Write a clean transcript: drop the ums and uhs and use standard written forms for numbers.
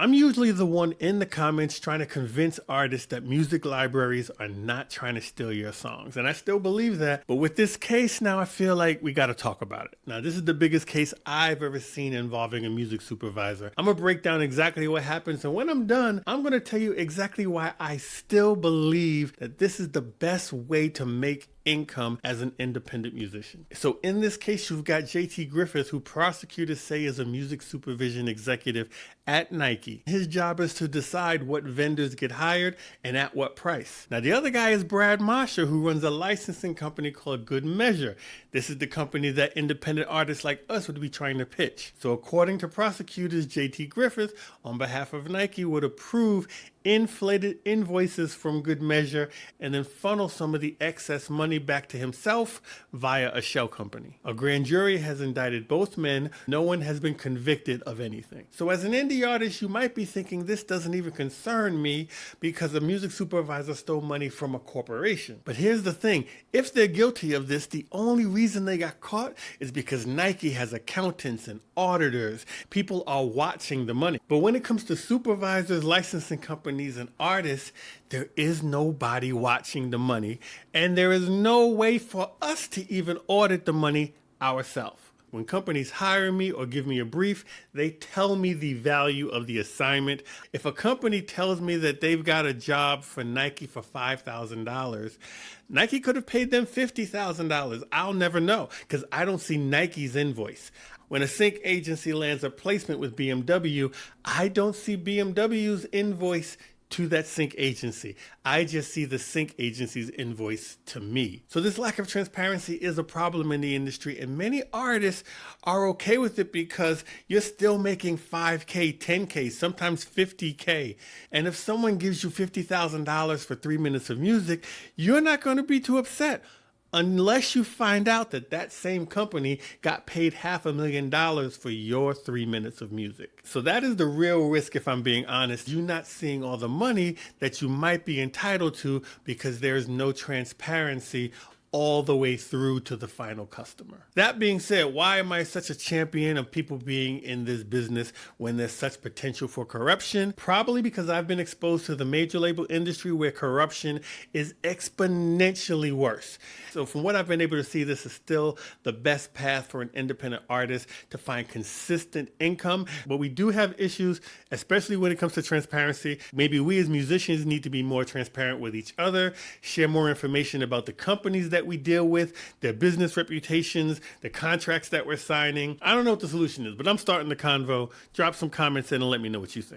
I'm usually the one in the comments trying to convince artists that music libraries are not trying to steal your songs. And I still believe that. But with this case now, I feel like we got to talk about it. Now, this is the biggest case I've ever seen involving a music supervisor. I'm going to break down exactly what happens. And when I'm done, I'm going to tell you exactly why I still believe that this is the best way to make income as an independent musician. So in this case, you've got JT Griffith, who prosecutors say is a music supervision executive at Nike. His job is to decide what vendors get hired and at what price. Now, the other guy is Brad Mosher, who runs a licensing company called Good Measure. This is the company that independent artists like us would be trying to pitch. So according to prosecutors, JT Griffith, on behalf of Nike, would approve inflated invoices from Good Measure and then funnel some of the excess money back to himself via a shell company. A grand jury has indicted both men. No one has been convicted of anything. So as an indie artist, you might be thinking this doesn't even concern me because a music supervisor stole money from a corporation. But here's the thing. If they're guilty of this, the only reason they got caught is because Nike has accountants and auditors. People are watching the money. But when it comes to supervisors, licensing companies, and artists, there is nobody watching the money, and there is no way for us to even audit the money ourselves. When companies hire me or give me a brief, they tell me the value of the assignment. If a company tells me that they've got a job for Nike for $5,000, Nike could have paid them $50,000. I'll never know because I don't see Nike's invoice. When a sync agency lands a placement with BMW, I don't see BMW's invoice to that sync agency. I just see the sync agency's invoice to me. So this lack of transparency is a problem in the industry, and many artists are okay with it because you're still making $5K, $10K, sometimes $50K. And if someone gives you $50,000 for 3 minutes of music, you're not going to be too upset, unless you find out that that same company got paid $500,000 for your 3 minutes of music. So that is the real risk, if I'm being honest. You're not seeing all the money that you might be entitled to because there's no transparency all the way through to the final customer. That being said, why am I such a champion of people being in this business when there's such potential for corruption? Probably because I've been exposed to the major label industry where corruption is exponentially worse. So from what I've been able to see, this is still the best path for an independent artist to find consistent income. But we do have issues, especially when it comes to transparency. Maybe we as musicians need to be more transparent with each other, share more information about the companies that we deal with, their business reputations, the contracts that we're signing. I don't know what the solution is, but I'm starting the convo. Drop some comments in and let me know what you think.